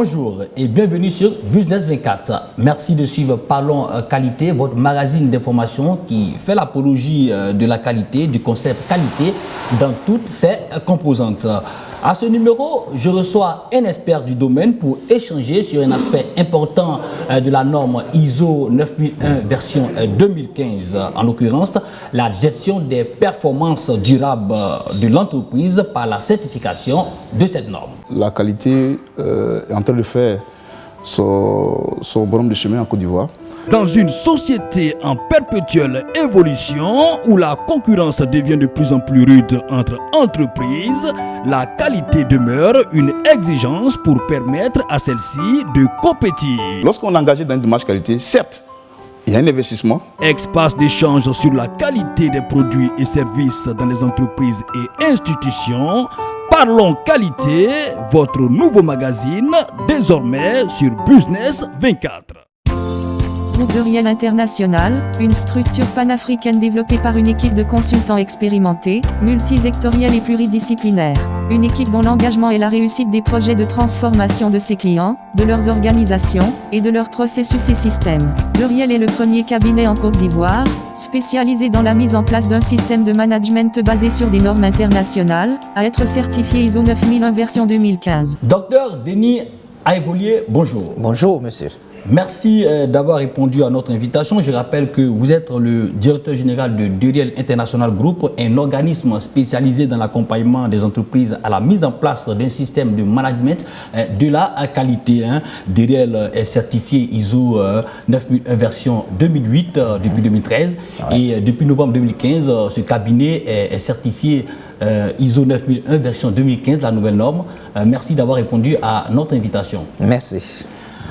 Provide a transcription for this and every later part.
Bonjour et bienvenue sur Business 24. Merci de suivre Parlons Qualité, votre magazine d'information qui fait l'apologie de la qualité, du concept qualité dans toutes ses composantes. À ce numéro, je reçois un expert du domaine pour échanger sur un aspect important de la norme ISO 9001 version 2015, en l'occurrence la gestion des performances durables de l'entreprise par la certification de cette norme. La qualité est en train de faire son bonhomme de chemin en Côte d'Ivoire. Dans une société en perpétuelle évolution où la concurrence devient de plus en plus rude entre entreprises, la qualité demeure une exigence pour permettre à celle-ci de compétir. Lorsqu'on est engagé dans une démarche qualité, certes, il y a un investissement. Espace d'échange sur la qualité des produits et services dans les entreprises et institutions. Parlons Qualité, votre nouveau magazine, désormais sur Business 24. Groupe Deriel International, une structure panafricaine développée par une équipe de consultants expérimentés, multisectorielle et pluridisciplinaire. Une équipe dont l'engagement est la réussite des projets de transformation de ses clients, de leurs organisations et de leurs processus et systèmes. Deriel est le premier cabinet en Côte d'Ivoire, spécialisé dans la mise en place d'un système de management basé sur des normes internationales, à être certifié ISO 9001 version 2015. Docteur Denis Aevolier, bonjour. Bonjour, monsieur. Merci d'avoir répondu à notre invitation. Je rappelle que vous êtes le directeur général de Deriel International Group, un organisme spécialisé dans l'accompagnement des entreprises à la mise en place d'un système de management de la qualité. Deriel est certifié ISO 9001 version 2008 depuis 2013 et depuis novembre 2015, ce cabinet est certifié ISO 9001 version 2015, la nouvelle norme. Merci d'avoir répondu à notre invitation. Merci.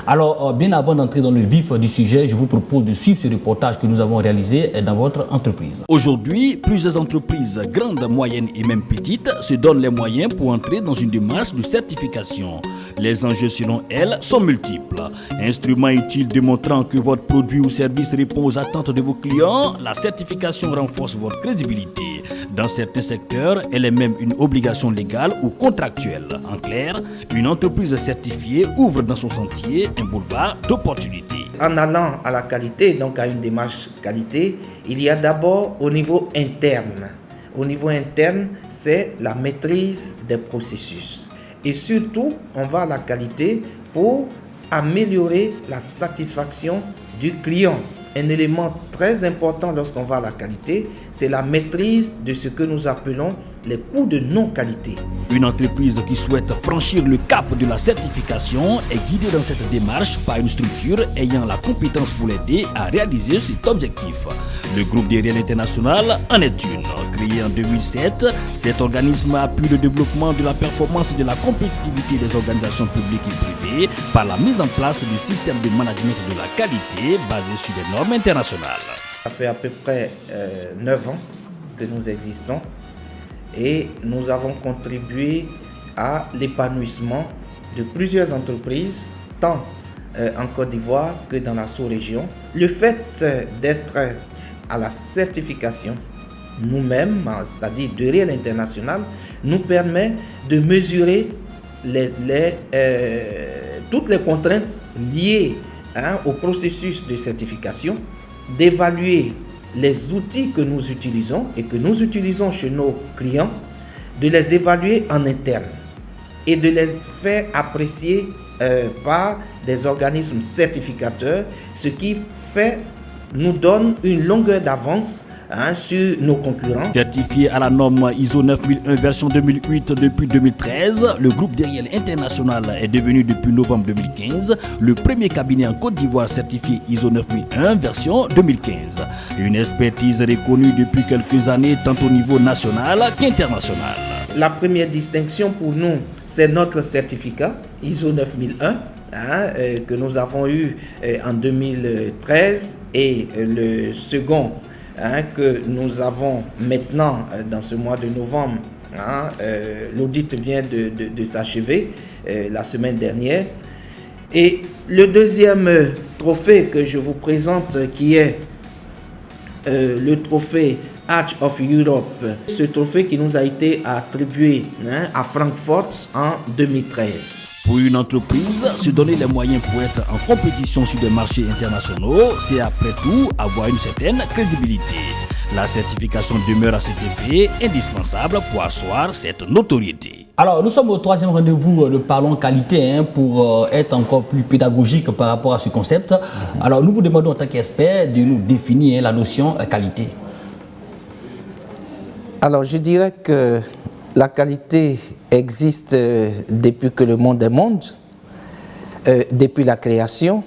Alors, bien avant d'entrer dans le vif du sujet, je vous propose de suivre ce reportage que nous avons réalisé dans votre entreprise. Aujourd'hui, plusieurs entreprises, grandes, moyennes et même petites, se donnent les moyens pour entrer dans une démarche de certification. Les enjeux, selon elles, sont multiples. Instrument utile démontrant que votre produit ou service répond aux attentes de vos clients, la certification renforce votre crédibilité. Dans certains secteurs, elle est même une obligation légale ou contractuelle. En clair, une entreprise certifiée ouvre dans son sentier un boulevard d'opportunités. En allant à la qualité, donc à une démarche qualité, il y a d'abord au niveau interne. Au niveau interne, c'est la maîtrise des processus. Et surtout, on va à la qualité pour améliorer la satisfaction du client. Un élément très important lorsqu'on va à la qualité, c'est la maîtrise de ce que nous appelons les coûts de non-qualité. Une entreprise qui souhaite franchir le cap de la certification est guidée dans cette démarche par une structure ayant la compétence pour l'aider à réaliser cet objectif. Le groupe Deriel International en est une. Créé en 2007, cet organisme appuie le développement de la performance et de la compétitivité des organisations publiques et privées par la mise en place du système de management de la qualité basé sur des normes internationales. Ça fait à peu près 9 ans que nous existons et nous avons contribué à l'épanouissement de plusieurs entreprises, tant en Côte d'Ivoire que dans la sous-région. Le fait d'être à la certification nous-mêmes, c'est-à-dire Deriel International, nous permet de mesurer toutes les contraintes liées au processus de certification, d'évaluer les outils que nous utilisons et que nous utilisons chez nos clients, de les évaluer en interne et de les faire apprécier par des organismes certificateurs, ce qui nous donne une longueur d'avance sur nos concurrents. Certifié à la norme ISO 9001 version 2008 depuis 2013, le groupe Deriel International est devenu depuis novembre 2015 le premier cabinet en Côte d'Ivoire certifié ISO 9001 version 2015. Une expertise reconnue depuis quelques années tant au niveau national qu'international. La première distinction pour nous, c'est notre certificat ISO 9001 que nous avons eu en 2013 et le second que nous avons maintenant dans ce mois de novembre. L'audit vient de s'achever la semaine dernière. Et le deuxième trophée que je vous présente, qui est le trophée Arch of Europe, ce trophée qui nous a été attribué à Francfort en 2013. Pour une entreprise, se donner les moyens pour être en compétition sur des marchés internationaux, c'est après tout avoir une certaine crédibilité. La certification demeure à cet effet indispensable pour asseoir cette notoriété. Alors, nous sommes au 3e rendez-vous de Parlons Qualité pour être encore plus pédagogique par rapport à ce concept. Alors, nous vous demandons en tant qu'expert de nous définir la notion qualité. Alors, je dirais que la qualité existe depuis que le monde est monde, depuis la création.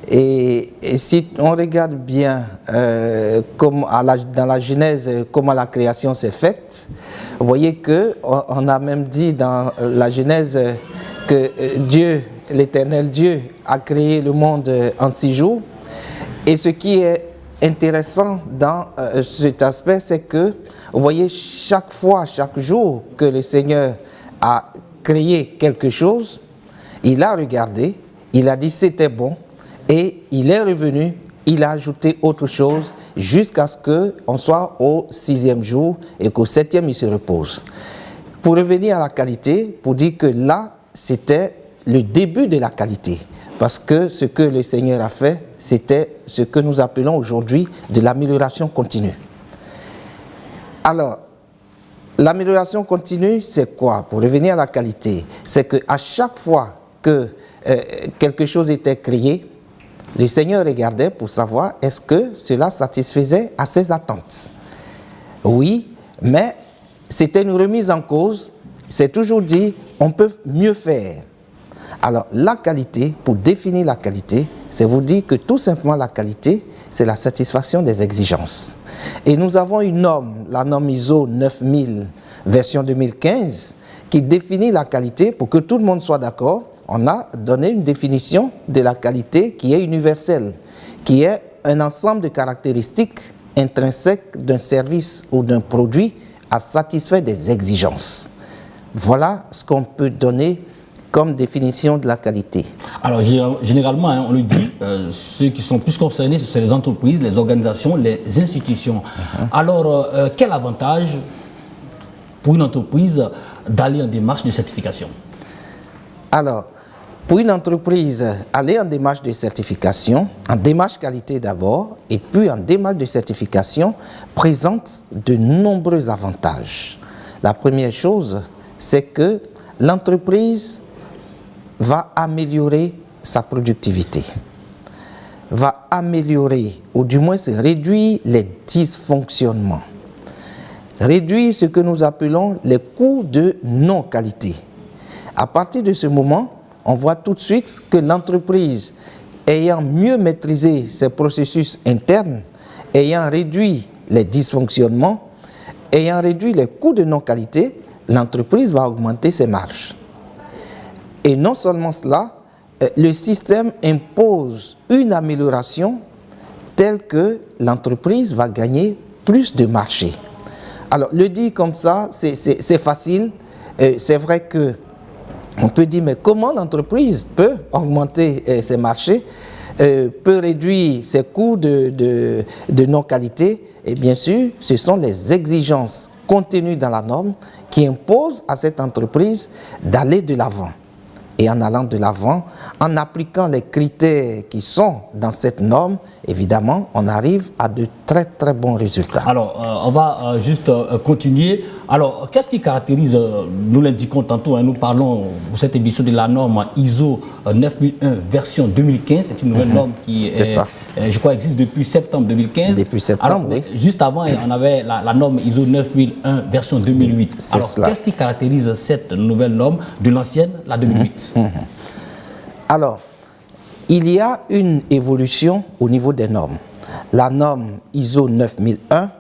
Et si on regarde bien dans la Genèse comment la création s'est faite, vous voyez qu'on a même dit dans la Genèse que Dieu, l'Éternel Dieu, a créé le monde en 6 jours. Et ce qui est intéressant dans cet aspect, c'est que, vous voyez, chaque fois, chaque jour que le Seigneur a créé quelque chose, il a regardé, il a dit c'était bon, et il est revenu, il a ajouté autre chose jusqu'à ce qu'on soit au 6e jour et qu'au 7e il se repose. Pour revenir à la qualité, pour dire que là, c'était le début de la qualité. Parce que ce que le Seigneur a fait, c'était ce que nous appelons aujourd'hui de l'amélioration continue. Alors, l'amélioration continue, c'est quoi? Pour revenir à la qualité, c'est qu'à chaque fois que quelque chose était créé, le Seigneur regardait pour savoir est-ce que cela satisfaisait à ses attentes. Oui, mais c'était une remise en cause. C'est toujours dit, on peut mieux faire. Alors, la qualité, pour définir la qualité, c'est vous dire que tout simplement la qualité, c'est la satisfaction des exigences. Et nous avons une norme, la norme ISO 9000, version 2015, qui définit la qualité pour que tout le monde soit d'accord. On a donné une définition de la qualité qui est universelle, qui est un ensemble de caractéristiques intrinsèques d'un service ou d'un produit à satisfaire des exigences. Voilà ce qu'on peut donner comme définition de la qualité. Alors, généralement, on le dit, ceux qui sont plus concernés, ce sont les entreprises, les organisations, les institutions. Alors, quel avantage pour une entreprise d'aller en démarche de certification? Alors, pour une entreprise, aller en démarche de certification, en démarche qualité d'abord, et puis en démarche de certification, présente de nombreux avantages. La première chose, c'est que l'entreprise va améliorer sa productivité, va améliorer, ou du moins réduire les dysfonctionnements, réduire ce que nous appelons les coûts de non-qualité. À partir de ce moment, on voit tout de suite que l'entreprise, ayant mieux maîtrisé ses processus internes, ayant réduit les dysfonctionnements, ayant réduit les coûts de non-qualité, l'entreprise va augmenter ses marges. Et non seulement cela, le système impose une amélioration telle que l'entreprise va gagner plus de marché. Alors, le dire comme ça, c'est facile. C'est vrai que on peut dire, mais comment l'entreprise peut augmenter ses marchés, peut réduire ses coûts de non-qualité? Et bien sûr, ce sont les exigences contenues dans la norme qui imposent à cette entreprise d'aller de l'avant. Et en allant de l'avant, en appliquant les critères qui sont dans cette norme, évidemment, on arrive à de très très bons résultats. Alors, on va juste continuer. Alors, qu'est-ce qui caractérise, nous l'indiquons tantôt, nous parlons pour cette émission de la norme ISO 9001 version 2015. C'est une nouvelle norme qui je crois, existe depuis septembre 2015. Depuis septembre, oui. Juste avant, on avait la norme ISO 9001 version 2008. Alors, qu'est-ce qui caractérise cette nouvelle norme de l'ancienne, la 2008? Alors, il y a une évolution au niveau des normes. La norme ISO 9001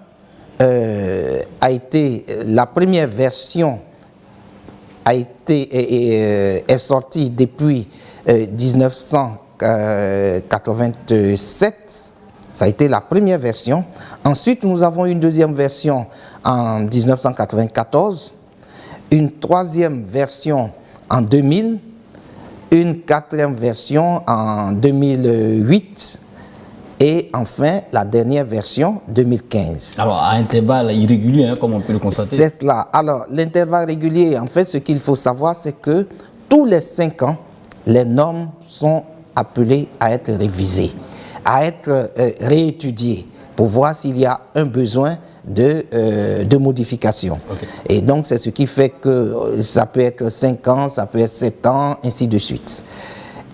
a été, la première version est sortie depuis 1987. Ça a été la première version. Ensuite, nous avons une deuxième version en 1994, une troisième version en 2000, une quatrième version en 2008 et enfin la dernière version 2015. Alors à intervalles irréguliers, comme on peut le constater. C'est cela. Alors l'intervalle régulier, en fait, ce qu'il faut savoir, c'est que tous les 5 ans, les normes sont appelées à être révisées, à être réétudiées pour voir s'il y a un besoin de modification. Okay. Et donc, c'est ce qui fait que ça peut être 5 ans, ça peut être 7 ans, ainsi de suite.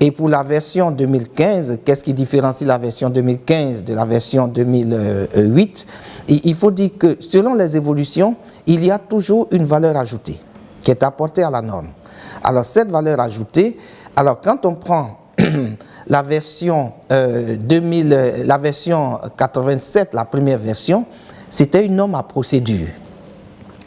Et pour la version 2015, qu'est-ce qui différencie la version 2015 de la version 2008? Il faut dire que selon les évolutions, il y a toujours une valeur ajoutée qui est apportée à la norme. Alors, cette valeur ajoutée, alors quand on prend la version la version 87, la première version, c'était une norme à procédure.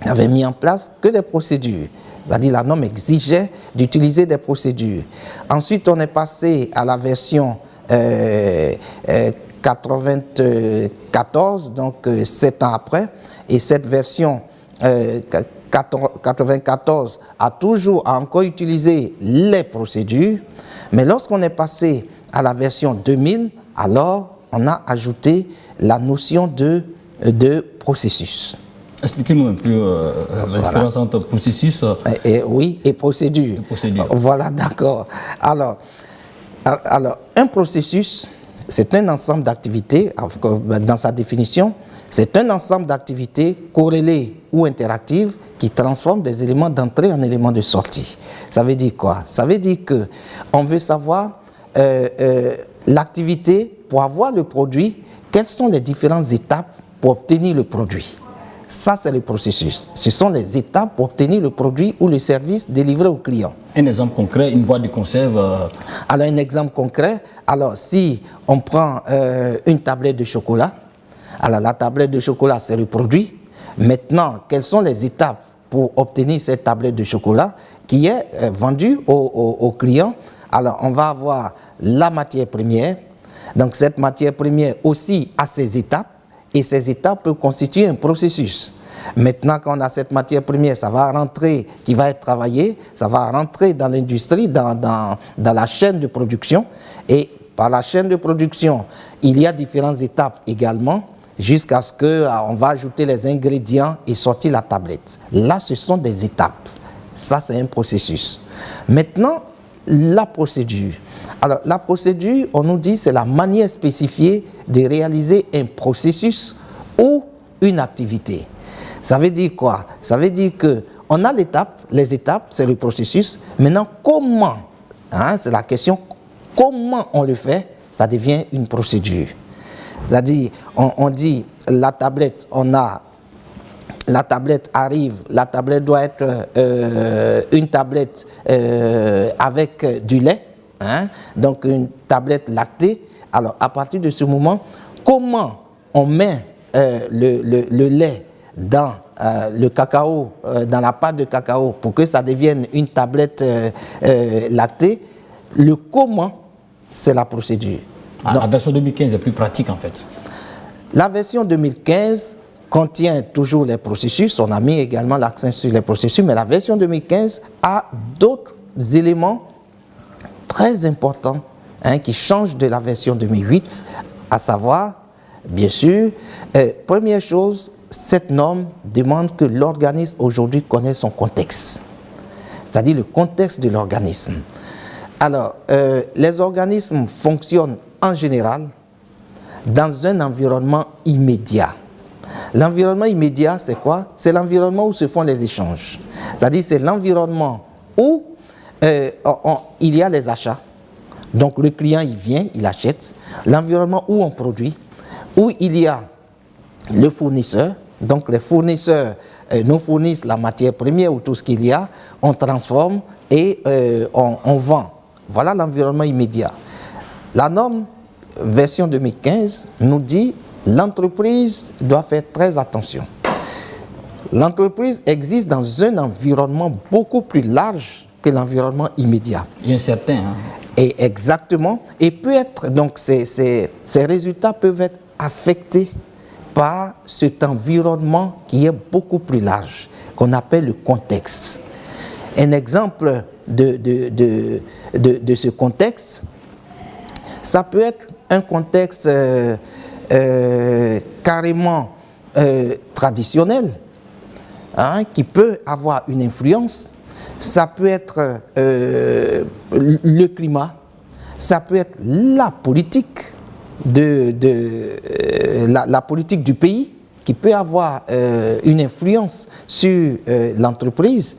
On avait mis en place que des procédures. C'est-à-dire la norme exigeait d'utiliser des procédures. Ensuite, on est passé à la version 94, donc 7 ans après. Et cette version 94 a encore utilisé les procédures. Mais lorsqu'on est passé à la version 2000, alors on a ajouté la notion de processus. Expliquez-nous un peu la différence entre processus et procédure. Voilà, d'accord. Alors, un processus, c'est un ensemble d'activités, dans sa définition, c'est un ensemble d'activités corrélées ou interactives qui transforment des éléments d'entrée en éléments de sortie. Ça veut dire quoi? Ça veut dire qu'on veut savoir l'activité pour avoir le produit, quelles sont les différentes étapes pour obtenir le produit. Ça, c'est le processus. Ce sont les étapes pour obtenir le produit ou le service délivré au client. Un exemple concret, une boîte de conserve. Alors, un exemple concret, alors si on prend une tablette de chocolat, alors la tablette de chocolat, c'est le produit. Maintenant, quelles sont les étapes pour obtenir cette tablette de chocolat qui est vendue au client? Alors, on va avoir la matière première. Donc, cette matière première aussi a ses étapes. Et ces étapes peuvent constituer un processus. Maintenant, quand on a cette matière première, ça va rentrer, qui va être travaillée, ça va rentrer dans l'industrie, dans la chaîne de production. Et par la chaîne de production, il y a différentes étapes également, jusqu'à ce qu'on va ajouter les ingrédients et sortir la tablette. Là, ce sont des étapes. Ça, c'est un processus. Maintenant, la procédure. Alors, la procédure, on nous dit, c'est la manière spécifiée de réaliser un processus ou une activité. Ça veut dire quoi? Ça veut dire qu'on a les étapes, c'est le processus. Maintenant, comment? C'est la question, comment on le fait? Ça devient une procédure. C'est-à-dire, on dit, la tablette, la tablette arrive, la tablette doit être une tablette avec du lait. Donc une tablette lactée. Alors à partir de ce moment, comment on met le lait dans le cacao, dans la pâte de cacao pour que ça devienne une tablette lactée? Le comment, c'est la procédure. La version 2015 est plus pratique en fait. La version 2015 contient toujours les processus. On a mis également l'accent sur les processus, mais la version 2015 a d'autres éléments très important qui change de la version 2008, à savoir, bien sûr, première chose, cette norme demande que l'organisme aujourd'hui connaisse son contexte, c'est-à-dire le contexte de l'organisme. Alors, les organismes fonctionnent en général dans un environnement immédiat. L'environnement immédiat, c'est quoi? C'est l'environnement où se font les échanges. C'est-à-dire, c'est l'environnement où il y a les achats, donc le client il vient, il achète, l'environnement où on produit, où il y a le fournisseur, donc les fournisseurs nous fournissent la matière première ou tout ce qu'il y a, on transforme et on vend. Voilà l'environnement immédiat. La norme version 2015 nous dit l'entreprise doit faire très attention. L'entreprise existe dans un environnement beaucoup plus large que l'environnement immédiat. Il est incertain. Et exactement. Et peut être, donc ces résultats peuvent être affectés par cet environnement qui est beaucoup plus large, qu'on appelle le contexte. Un exemple de ce contexte, ça peut être un contexte carrément traditionnel, qui peut avoir une influence. ça peut être le climat, ça peut être la politique la politique du pays qui peut avoir une influence sur l'entreprise.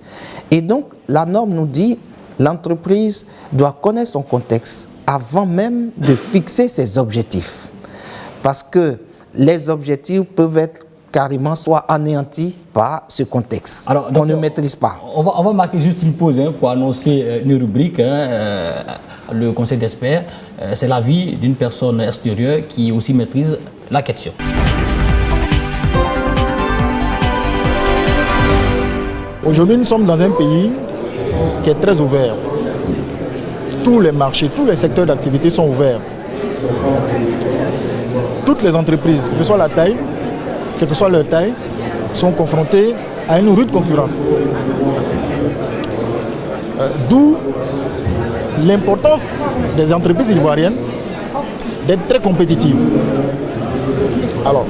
Et donc, la norme nous dit l'entreprise doit connaître son contexte avant même de fixer ses objectifs. Parce que les objectifs peuvent être carrément soit anéantis par ce contexte qu'on ne maîtrise pas. On va marquer juste une pause pour annoncer une rubrique, le conseil d'experts. C'est l'avis d'une personne extérieure qui aussi maîtrise la question. Aujourd'hui, nous sommes dans un pays qui est très ouvert. Tous les marchés, tous les secteurs d'activité sont ouverts. Toutes les entreprises, quelle que soit la taille, quelle que soit leur taille, sont confrontées à une rude concurrence. D'où l'importance des entreprises ivoiriennes d'être très compétitives. Alors,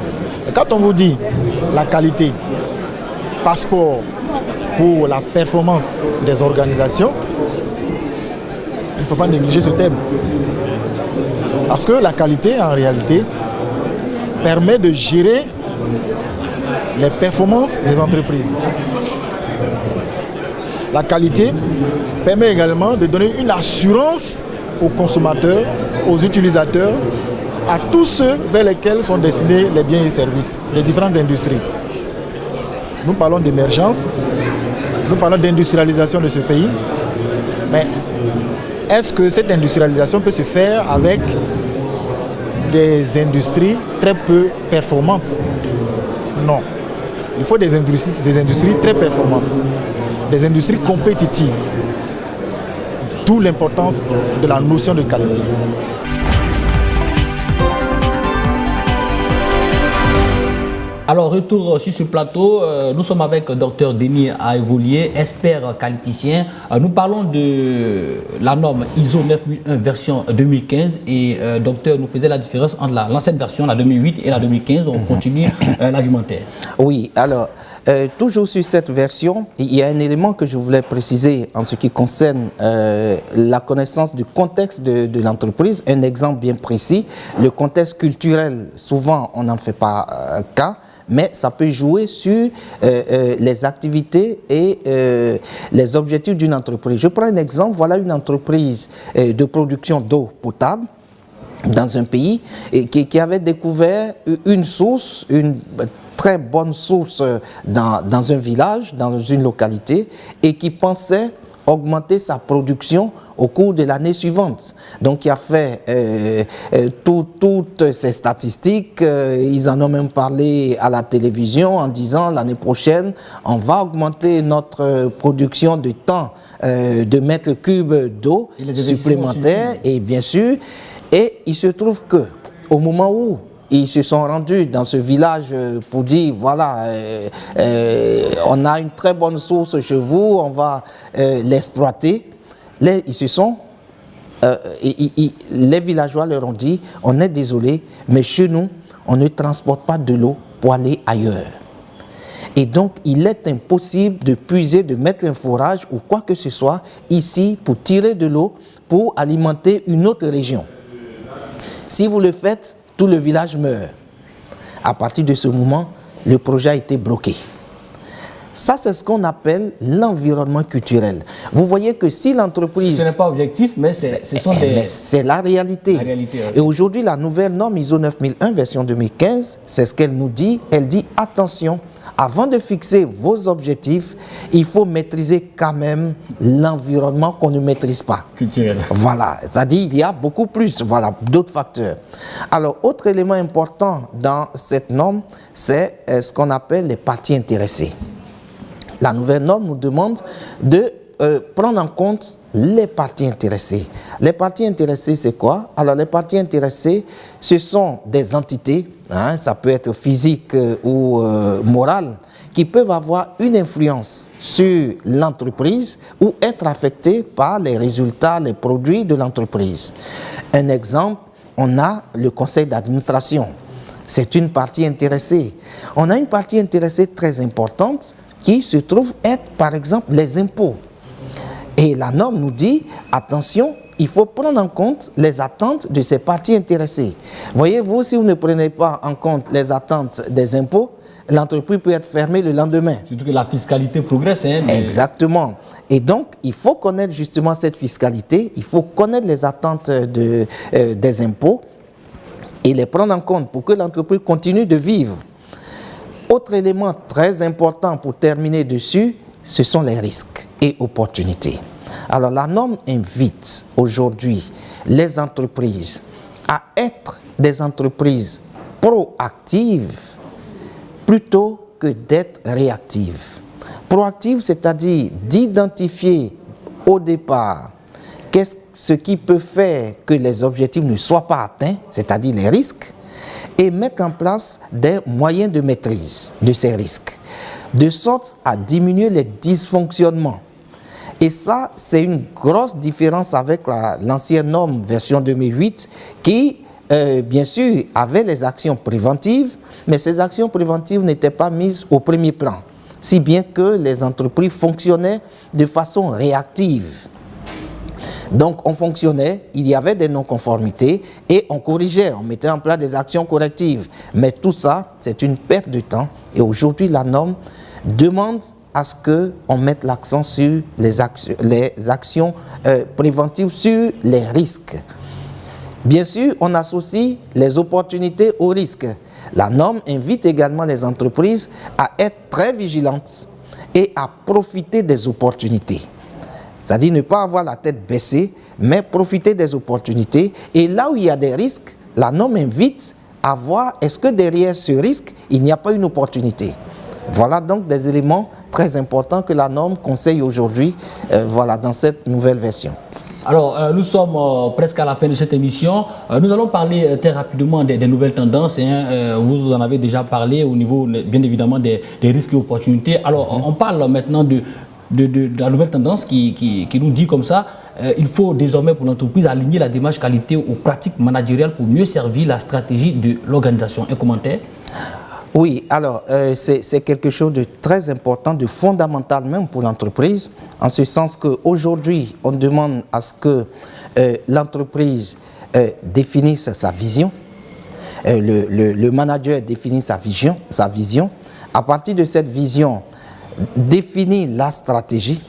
quand on vous dit la qualité, passeport pour la performance des organisations, il ne faut pas négliger ce thème. Parce que la qualité, en réalité, permet de gérer les performances des entreprises. La qualité permet également de donner une assurance aux consommateurs, aux utilisateurs, à tous ceux vers lesquels sont destinés les biens et services, les différentes industries. Nous parlons d'émergence, nous parlons d'industrialisation de ce pays, mais est-ce que cette industrialisation peut se faire avec des industries très peu performantes? Non. Il faut des industries très performantes, des industries compétitives. D'où l'importance de la notion de qualité. Alors, retour sur ce plateau, nous sommes avec Dr Denis Aevolier, expert qualiticien. Nous parlons de la norme ISO 9001 version 2015 et docteur nous faisait la différence entre l'ancienne version, la 2008 et la 2015. On continue l'argumentaire. Oui, alors, toujours sur cette version, il y a un élément que je voulais préciser en ce qui concerne la connaissance du contexte de l'entreprise. Un exemple bien précis, le contexte culturel, souvent on n'en fait pas cas, mais ça peut jouer sur les activités et les objectifs d'une entreprise. Je prends un exemple, voilà une entreprise de production d'eau potable dans un pays et qui avait découvert une source, une très bonne source dans un village, dans une localité, et qui pensait augmenter sa production au cours de l'année suivante. Donc il a fait toutes ces statistiques, ils en ont même parlé à la télévision en disant l'année prochaine on va augmenter notre production de temps de mètres cubes d'eau supplémentaires, et bien sûr, et il se trouve que au moment où ils se sont rendus dans ce village pour dire voilà, on a une très bonne source chez vous, on va l'exploiter. Les villageois leur ont dit on est désolé, mais chez nous, on ne transporte pas de l'eau pour aller ailleurs. Et donc, il est impossible de puiser, de mettre un forage ou quoi que ce soit ici pour tirer de l'eau pour alimenter une autre région. Si vous le faites, tout le village meurt. À partir de ce moment, le projet a été bloqué. Ça, c'est ce qu'on appelle l'environnement culturel. Vous voyez que si l'entreprise... Ce n'est pas objectif, mais c'est la réalité. La réalité, oui. Et aujourd'hui, la nouvelle norme ISO 9001, version 2015, c'est ce qu'elle nous dit. Elle dit, attention, avant de fixer vos objectifs, il faut maîtriser quand même l'environnement qu'on ne maîtrise pas. Culturel. Voilà, c'est-à-dire il y a beaucoup plus, voilà, d'autres facteurs. Alors, autre élément important dans cette norme, c'est ce qu'on appelle les parties intéressées. La nouvelle norme nous demande de prendre en compte les parties intéressées. Les parties intéressées, c'est quoi? Alors, les parties intéressées, ce sont des entités, ça peut être physique ou morale, qui peuvent avoir une influence sur l'entreprise ou être affectées par les résultats, les produits de l'entreprise. Un exemple, on a le conseil d'administration. C'est une partie intéressée. On a une partie intéressée très importante qui se trouve être, par exemple, les impôts. Et la norme nous dit, attention, il faut prendre en compte les attentes de ces parties intéressées. Voyez-vous, si vous ne prenez pas en compte les attentes des impôts, l'entreprise peut être fermée le lendemain. Surtout que la fiscalité progresse. Exactement. Et donc, il faut connaître justement cette fiscalité, il faut connaître les attentes des impôts et les prendre en compte pour que l'entreprise continue de vivre. Autre élément très important pour terminer dessus, ce sont les risques et opportunités. Alors la norme invite aujourd'hui les entreprises à être des entreprises proactives plutôt que d'être réactives. Proactive, c'est-à-dire d'identifier au départ ce qui peut faire que les objectifs ne soient pas atteints, c'est-à-dire les risques, et mettre en place des moyens de maîtrise de ces risques, de sorte à diminuer les dysfonctionnements. Et ça, c'est une grosse différence avec l'ancienne norme version 2008 qui, bien sûr, avait les actions préventives, mais ces actions préventives n'étaient pas mises au premier plan, si bien que les entreprises fonctionnaient de façon réactive. Donc on fonctionnait, il y avait des non-conformités et on corrigeait, on mettait en place des actions correctives. Mais tout ça, c'est une perte de temps. Et aujourd'hui, la norme demande à ce qu'on mette l'accent sur les actions préventives, sur les risques. Bien sûr, on associe les opportunités aux risques. La norme invite également les entreprises à être très vigilantes et à profiter des opportunités. C'est-à-dire ne pas avoir la tête baissée, mais profiter des opportunités. Et là où il y a des risques, la norme invite à voir est-ce que derrière ce risque, il n'y a pas une opportunité. Voilà donc des éléments très importants que la norme conseille aujourd'hui dans cette nouvelle version. Alors, nous sommes presque à la fin de cette émission. Nous allons parler très rapidement des nouvelles tendances. Vous en avez déjà parlé au niveau, bien évidemment, des risques et opportunités. Alors, on parle maintenant de la nouvelle tendance qui nous dit comme ça, il faut désormais pour l'entreprise aligner la démarche qualité aux pratiques managériales pour mieux servir la stratégie de l'organisation. Un commentaire? Oui, alors c'est quelque chose de très important, de fondamental même pour l'entreprise, en ce sens qu'aujourd'hui, on demande à ce que l'entreprise définisse sa vision, le manager définisse sa vision. À partir de cette vision, définir la stratégie.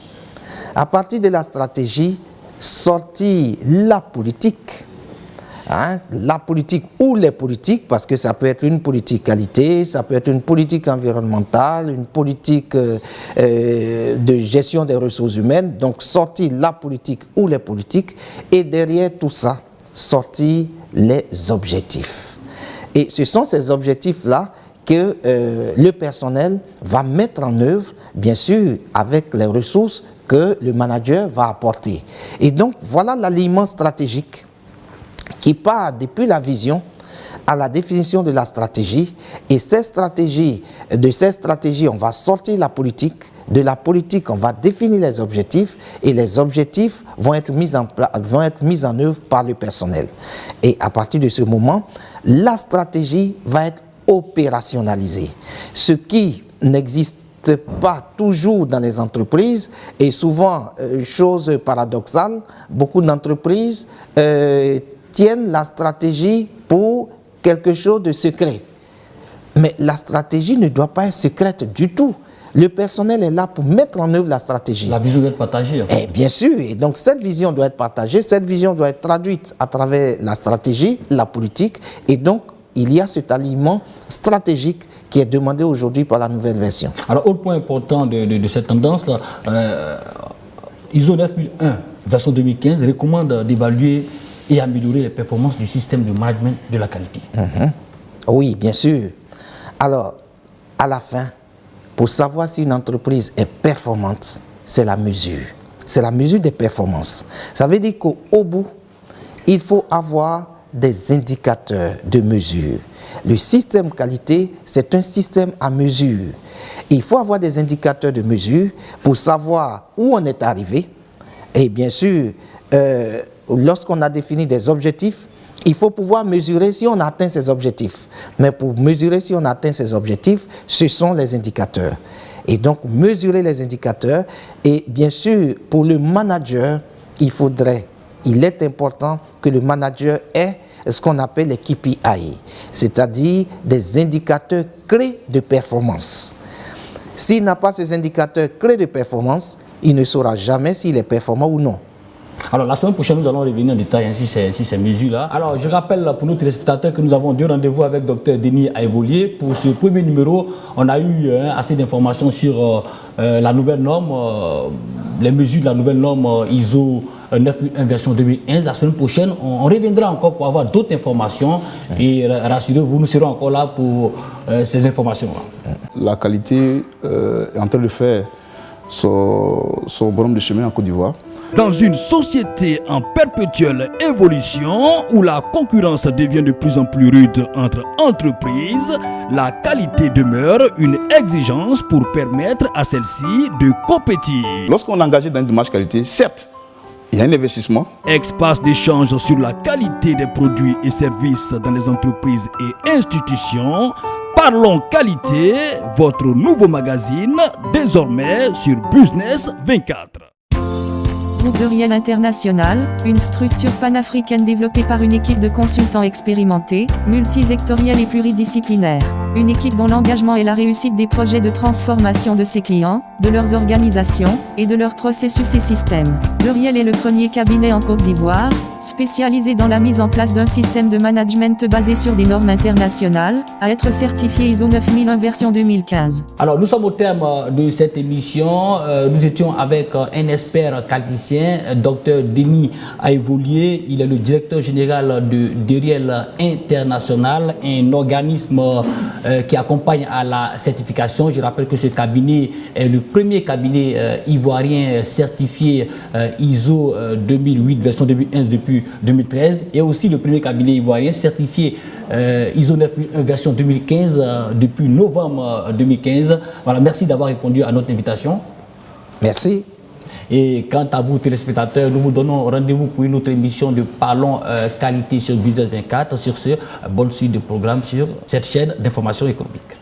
À partir de la stratégie, sortir la politique. La politique ou les politiques, parce que ça peut être une politique qualité, ça peut être une politique environnementale, une politique de gestion des ressources humaines. Donc sortir la politique ou les politiques et derrière tout ça, sortir les objectifs. Et ce sont ces objectifs-là que le personnel va mettre en œuvre, bien sûr, avec les ressources que le manager va apporter. Et donc, voilà l'alignement stratégique qui part depuis la vision à la définition de la stratégie. Et de ces stratégies, on va sortir la politique. De la politique, on va définir les objectifs et les objectifs vont être mis en œuvre par le personnel. Et à partir de ce moment, la stratégie va être opérationnalisée. Ce qui n'existe pas toujours dans les entreprises et souvent, chose paradoxale, beaucoup d'entreprises tiennent la stratégie pour quelque chose de secret. Mais la stratégie ne doit pas être secrète du tout. Le personnel est là pour mettre en œuvre la stratégie. La vision doit être partagée. Et bien sûr, et donc cette vision doit être partagée, cette vision doit être traduite à travers la stratégie, la politique, et donc il y a cet alignement stratégique qui est demandé aujourd'hui par la nouvelle version. Alors, autre point important de cette tendance-là, ISO 9001, version 2015, recommande d'évaluer et améliorer les performances du système de management de la qualité. Oui, bien sûr. Alors, à la fin, pour savoir si une entreprise est performante, c'est la mesure. C'est la mesure des performances. Ça veut dire qu'au bout, il faut avoir des indicateurs de mesure. Le système qualité, c'est un système à mesure. Il faut avoir des indicateurs de mesure pour savoir où on est arrivé. Et bien sûr, lorsqu'on a défini des objectifs, il faut pouvoir mesurer si on atteint ces objectifs. Mais pour mesurer si on atteint ces objectifs, ce sont les indicateurs. Et donc, mesurer les indicateurs. Et bien sûr, pour le manager, il est important que le manager ait ce qu'on appelle les KPI, c'est-à-dire des indicateurs clés de performance. S'il n'a pas ces indicateurs clés de performance, il ne saura jamais s'il est performant ou non. Alors la semaine prochaine, nous allons revenir en détail sur ces mesures-là. Alors je rappelle pour nos téléspectateurs que nous avons 2 rendez-vous avec Dr Denis Aevolier. Pour ce premier numéro, on a eu assez d'informations sur la nouvelle norme, les mesures de la nouvelle norme ISO 9001 version 2011. La semaine prochaine, on reviendra encore pour avoir d'autres informations. Et rassurez-vous, nous serons encore là pour ces informations-là. La qualité est en train de faire son bonhomme de chemin en Côte d'Ivoire. Dans une société en perpétuelle évolution où la concurrence devient de plus en plus rude entre entreprises, la qualité demeure une exigence pour permettre à celle-ci de compétir. Lorsqu'on est engagé dans une démarche qualité, certes, il y a un investissement. Espace d'échange sur la qualité des produits et services dans les entreprises et institutions. Parlons qualité, votre nouveau magazine, désormais sur Business 24. Groupe de Riel International, une structure panafricaine développée par une équipe de consultants expérimentés, multisectorielle et pluridisciplinaire. Une équipe dont l'engagement est la réussite des projets de transformation de ses clients, de leurs organisations et de leurs processus et systèmes. De Riel est le premier cabinet en Côte d'Ivoire, spécialisé dans la mise en place d'un système de management basé sur des normes internationales, à être certifié ISO 9001 version 2015. Alors nous sommes au terme de cette émission. Nous étions avec un expert qualiticien, Dr Denis Aevolier. Il est le directeur général de Riel International, un organisme qui accompagne à la certification. Je rappelle que ce cabinet est le premier cabinet ivoirien certifié ISO 2008 version 2011 depuis 2013 et aussi le premier cabinet ivoirien certifié ISO 9001 version 2015 depuis novembre 2015. Voilà, merci d'avoir répondu à notre invitation. Merci. Et quant à vous, téléspectateurs, nous vous donnons rendez-vous pour une autre émission de Parlons Qualité sur Business 24. Sur ce, bonne suite de programme sur cette chaîne d'information économique.